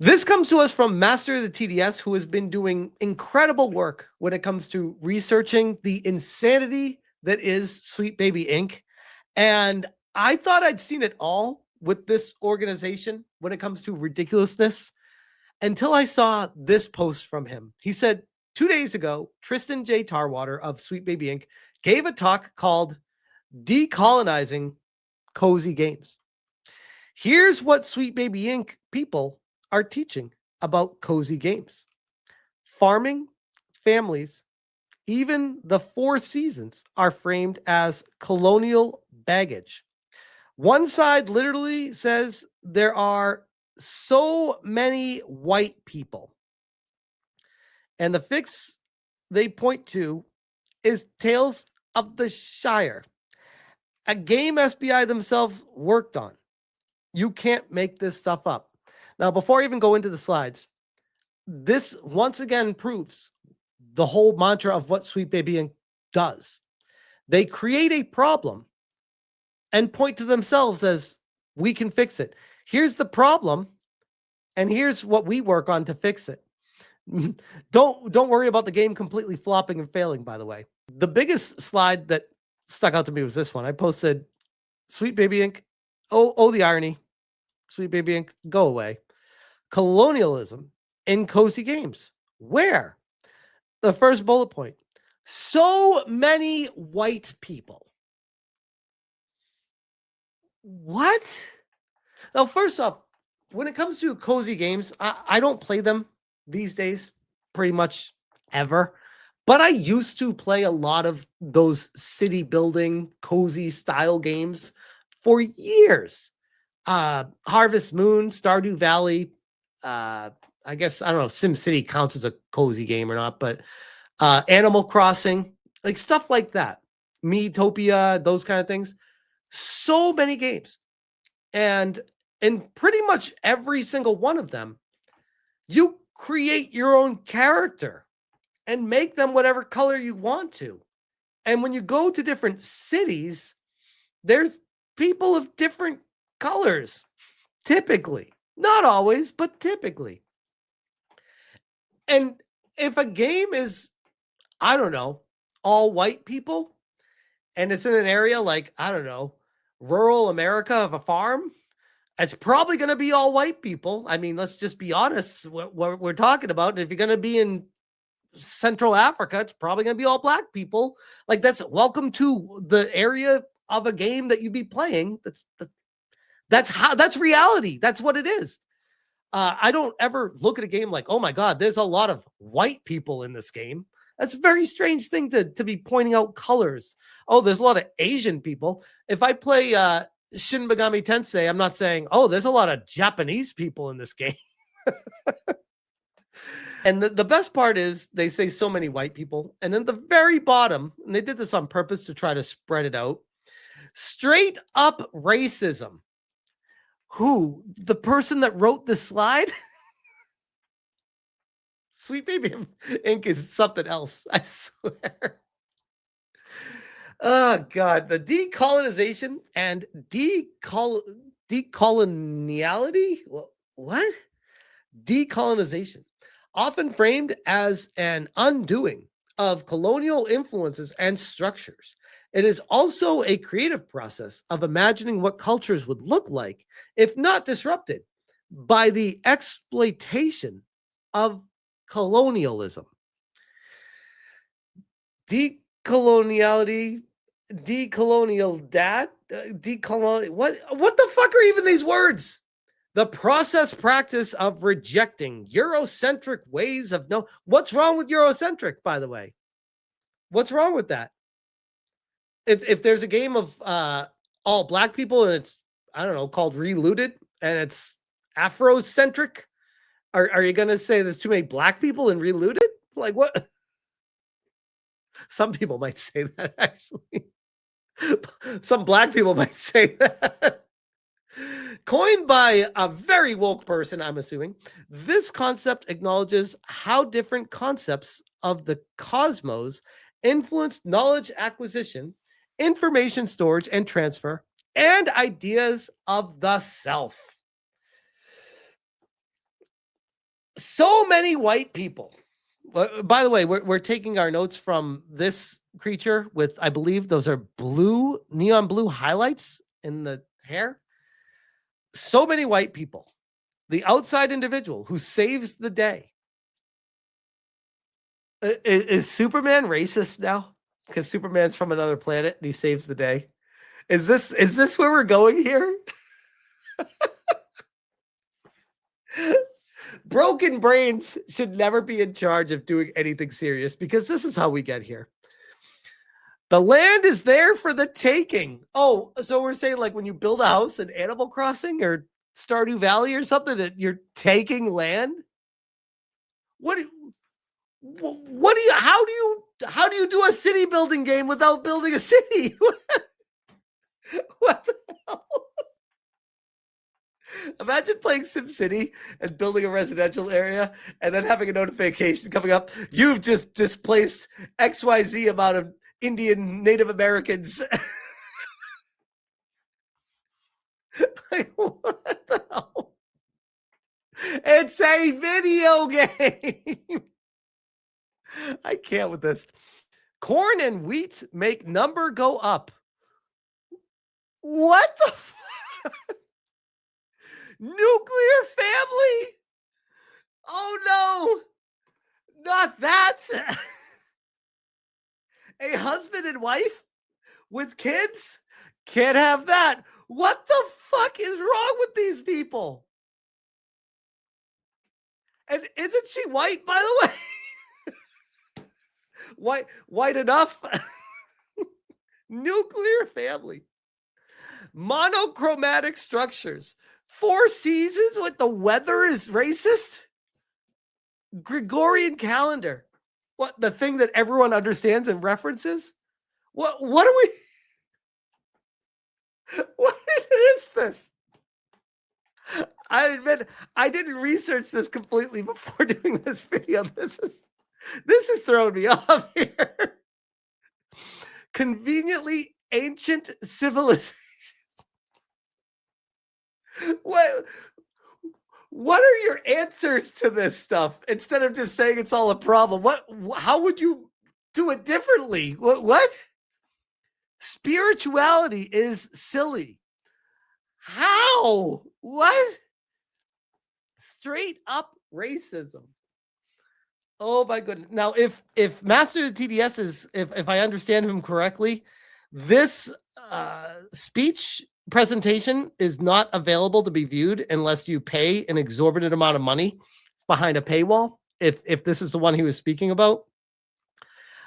This comes to us from Master of the TDS, who has been doing incredible work when it comes to researching the insanity that is Sweet Baby Inc. And I thought I'd seen it all with this organization when it comes to ridiculousness until I saw this post from him. He said 2 days ago, Tristan J. Tarwater of Sweet Baby Inc. gave a talk called Decolonizing Cozy Games. Here's what Sweet Baby Inc. people are teaching about cozy games. Farming, families, even the 4 seasons are framed as colonial baggage. One side literally says there are so many white people. And the fix they point to is Tales of the Shire, a game SBI themselves worked on. You can't make this stuff up. Now, before I even go into the slides, this once again proves the whole mantra of what Sweet Baby Inc. does. They create a problem and point to themselves as, we can fix it. Here's the problem, and here's what we work on to fix it. Don't worry about the game completely flopping and failing, by the way. The biggest slide that stuck out to me was this one. I posted, Sweet Baby Inc. Oh, the irony. Sweet Baby Inc. Go away. Colonialism in cozy games. Where? The first bullet point. So many white people. What? Now, first off, when it comes to cozy games, I don't play them these days pretty much ever. But I used to play a lot of those city building, cozy style games for years. Harvest Moon, Stardew Valley, I guess, I don't know if SimCity counts as a cozy game or not, but Animal Crossing, like stuff like that. Miitopia, those kind of things. So many games. And in pretty much every single one of them, you create your own character and make them whatever color you want to. And when you go to different cities, there's people of different colors, typically. Not always, but typically. And if a game is, I don't know, all white people, and it's in an area like, I don't know, rural America of a farm, it's probably going to be all white people. I mean, let's just be honest what we're talking about. And if you're going to be in Central Africa, it's probably going to be all black people. Like, that's welcome to the area of a game that you'd be playing. That's reality. That's what it is. I don't ever look at a game like, oh my God, there's a lot of white people in this game. That's a very strange thing to be pointing out colors. Oh, there's a lot of Asian people. If I play Shin Megami Tensei, I'm not saying, oh, there's a lot of Japanese people in this game. And the best part is they say so many white people. And then the very bottom, and they did this on purpose to try to spread it out, straight up racism. Who? The person that wrote the slide? Sweet Baby Inc. is something else, I swear. Oh, God. The decolonization and decoloniality? What? Decolonization. Often framed as an undoing of colonial influences and structures. It is also a creative process of imagining what cultures would look like if not disrupted by the exploitation of colonialism. Decoloniality, decolonial dad, decolonial. What the fuck are even these words? The practice of rejecting Eurocentric ways of no. What's wrong with Eurocentric, by the way? What's wrong with that? If there's a game of all black people and it's, I don't know, called Relooted and it's Afrocentric, are you going to say there's too many black people in Relooted? Like, what? Some people might say that, actually. Some black people might say that. Coined by a very woke person, I'm assuming, this concept acknowledges how different concepts of the cosmos influence knowledge acquisition, information storage and transfer, and ideas of the self. So many white people. By the way, we're taking our notes from this creature with, I believe those are blue, neon blue highlights in the hair. So many white people. The outside individual who saves the day. Is Superman racist now? Because Superman's from another planet and he saves the day. Is this where we're going here? Broken brains should never be in charge of doing anything serious, because this is how we get here. The land is there for the taking. Oh, so we're saying like when you build a house in Animal Crossing or Stardew Valley or something, that you're taking land? What do you how do you do a city building game without building a city? What the hell? Imagine playing SimCity and building a residential area and then having a notification coming up. You've just displaced XYZ amount of Indian Native Americans. Like, what the hell? It's a video game. I can't with this. Corn and wheat make number go up. What the nuclear family? Oh no, not that. A husband and wife with kids? Can't have that. What the fuck is wrong with these people? And isn't she white, by the way? White enough? Nuclear family. Monochromatic structures. 4 seasons with the weather is racist? Gregorian calendar. What, the thing that everyone understands and references? What are we? What is this? I admit I didn't research this completely before doing this video. This is throwing me off here. Conveniently ancient civilization. What are your answers to this stuff instead of just saying it's all a problem? How would you do it differently? What? Spirituality is silly. How? What? Straight up racism. Oh my goodness. Now, if Master of the TDS is, if I understand him correctly, this speech presentation is not available to be viewed unless you pay an exorbitant amount of money. It's behind a paywall. If this is the one he was speaking about.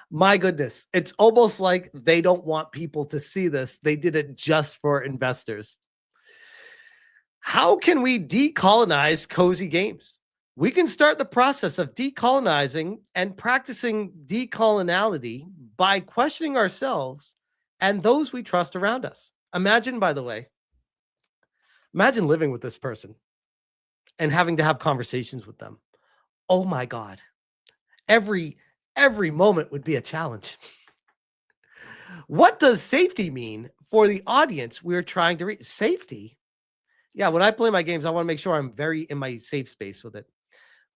My goodness, it's almost like they don't want people to see this. They did it just for investors. How can we decolonize cozy games? We can start the process of decolonizing and practicing decoloniality by questioning ourselves and those we trust around us. Imagine, by the way, imagine living with this person and having to have conversations with them. Oh my God. Every moment would be a challenge. What does safety mean for the audience we're trying to reach? Safety? Yeah, when I play my games, I want to make sure I'm very in my safe space with it.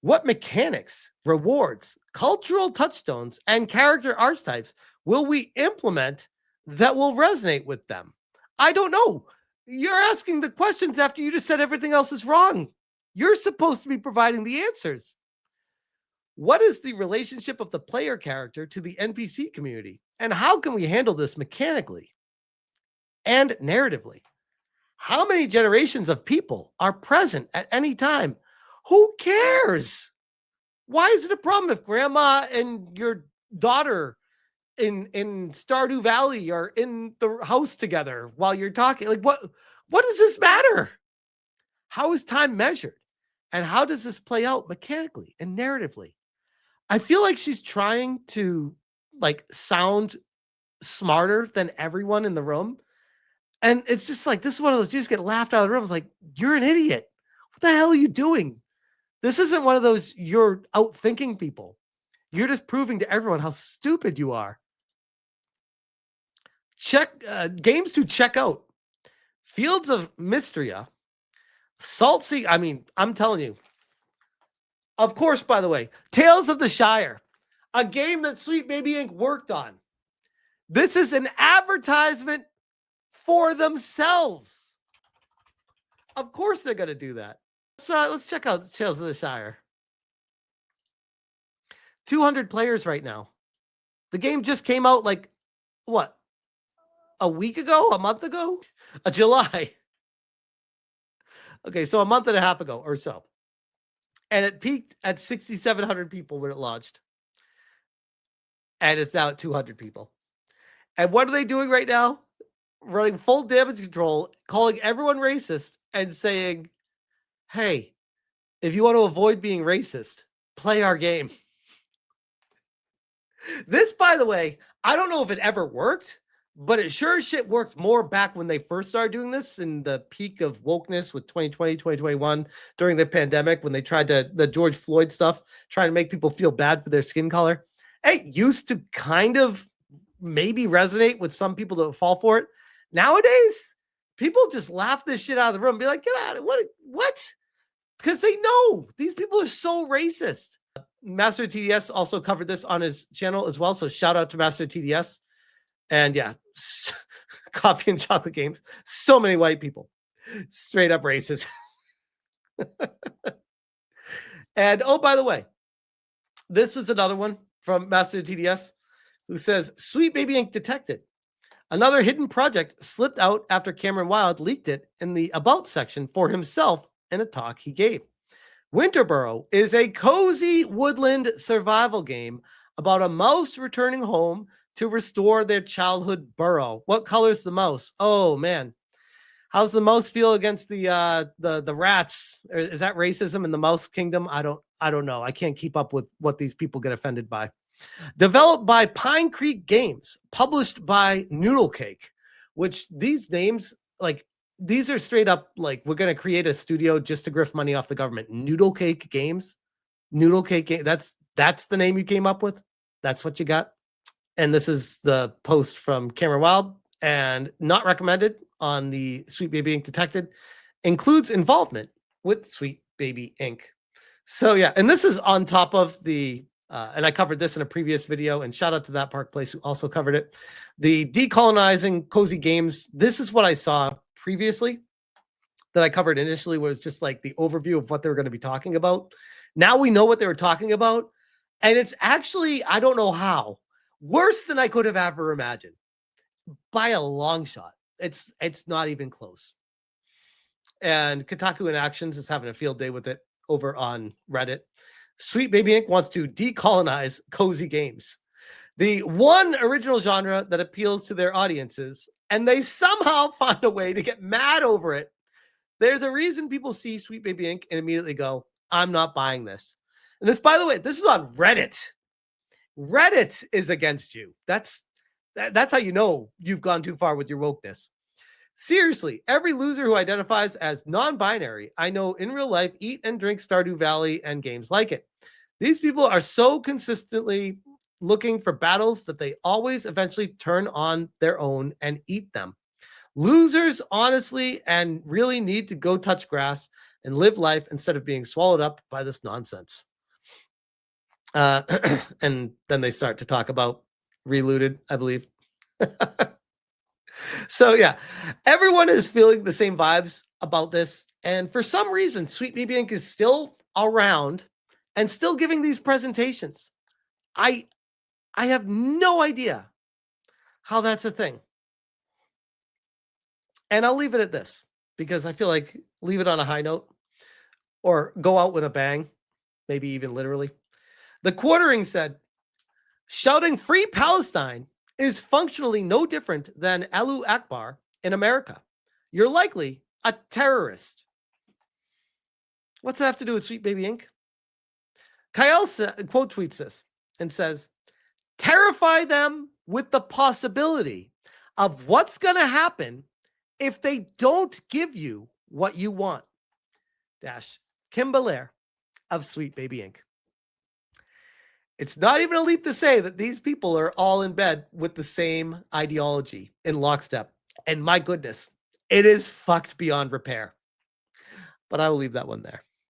What mechanics, rewards, cultural touchstones, and character archetypes will we implement that will resonate with them? I don't know. You're asking the questions after you just said everything else is wrong. You're supposed to be providing the answers. What is the relationship of the player character to the NPC community? And how can we handle this mechanically and narratively? How many generations of people are present at any time? Who cares? Why is it a problem if grandma and your daughter in Stardew Valley are in the house together while you're talking? Like, what does this matter? How is time measured? And how does this play out mechanically and narratively? I feel like she's trying to like sound smarter than everyone in the room. And it's just like, this is one of those, you just get laughed out of the room. It's like, you're an idiot. What the hell are you doing? This isn't one of those, you're out thinking people. You're just proving to everyone how stupid you are. Games to check out. Fields of Mystria. Salt Sea. I mean, I'm telling you, Of course, by the way, Tales of the Shire, a game that Sweet Baby Inc. worked on. This is an advertisement for themselves. Of course they're going to do that. Let's check out Tales of the Shire. 200 players right now. The game just came out like, what, a week ago? A month ago? July. Okay, so a month and a half ago or so. And it peaked at 6,700 people when it launched. And it's now at 200 people. And what are they doing right now? Running full damage control, calling everyone racist, and saying, hey, if you want to avoid being racist, play our game. This, by the way, I don't know if it ever worked, but it sure as shit worked more back when they first started doing this in the peak of wokeness with 2020, 2021, during the pandemic, when they tried to, the George Floyd stuff, trying to make people feel bad for their skin color. It used to kind of maybe resonate with some people that fall for it. Nowadays, people just laugh this shit out of the room and be like, get out of it. What? Because they know these people are so racist. MasteroftheTDS also covered this on his channel as well. So shout out to MasteroftheTDS. And yeah, coffee and chocolate games. So many white people. Straight up racist. And oh, by the way, this was another one from MasteroftheTDS who says, Sweet Baby Inc. detected. Another hidden project slipped out after Cameron Wild leaked it in the About section for himself in a talk he gave. Winterborough is a cozy woodland survival game about a mouse returning home to restore their childhood burrow. What color's the mouse? Oh man, how's the mouse feel against the rats? Is that racism in the mouse kingdom? I don't know. I can't keep up with what these people get offended by. Developed by Pine Creek Games, published by Noodle Cake, which these names, like, these are straight up like, we're going to create a studio just to grift money off the government. Noodle Cake Games. Noodle Cake Game. That's the name you came up with. That's what you got. And this is the post from Cameron Wild, and not recommended on the Sweet Baby Inc. Detected. Includes involvement with Sweet Baby Inc. So yeah, and this is on top of the and I covered this in a previous video, and shout out to That Park Place who also covered it. The Decolonizing Cozy Games. This is what I saw previously that I covered initially, was just like the overview of what they were going to be talking about. Now we know what they were talking about, and it's actually, I don't know how, worse than I could have ever imagined by a long shot. It's not even close. And Kotaku in Actions is having a field day with it over on Reddit. Sweet Baby Inc. wants to decolonize cozy games, the one original genre that appeals to their audiences, and they somehow find a way to get mad over it. There's a reason people see Sweet Baby Inc. and immediately go, I'm not buying this. And this, by the way, this is on Reddit. Reddit is against you. That's how you know you've gone too far with your wokeness. Seriously, every loser who identifies as non-binary I know in real life eat and drink Stardew Valley and games like it. These people are so consistently looking for battles that they always eventually turn on their own and eat them. Losers, honestly, and really need to go touch grass and live life instead of being swallowed up by this nonsense. And then they start to talk about Relooted, I believe. So yeah, everyone is feeling the same vibes about this. And for some reason, Sweet Baby Inc. is still around and still giving these presentations. I have no idea how that's a thing. And I'll leave it at this, because I feel like leave it on a high note or go out with a bang, maybe even literally. The Quartering said, shouting Free Palestine is functionally no different than Allahu Akbar in America. You're likely a terrorist. What's that have to do with Sweet Baby Inc.? Kyle quote tweets this and says, terrify them with the possibility of what's going to happen if they don't give you what you want. Dash Kim Belair of Sweet Baby Inc. It's not even a leap to say that these people are all in bed with the same ideology in lockstep. And my goodness, it is fucked beyond repair. But I will leave that one there.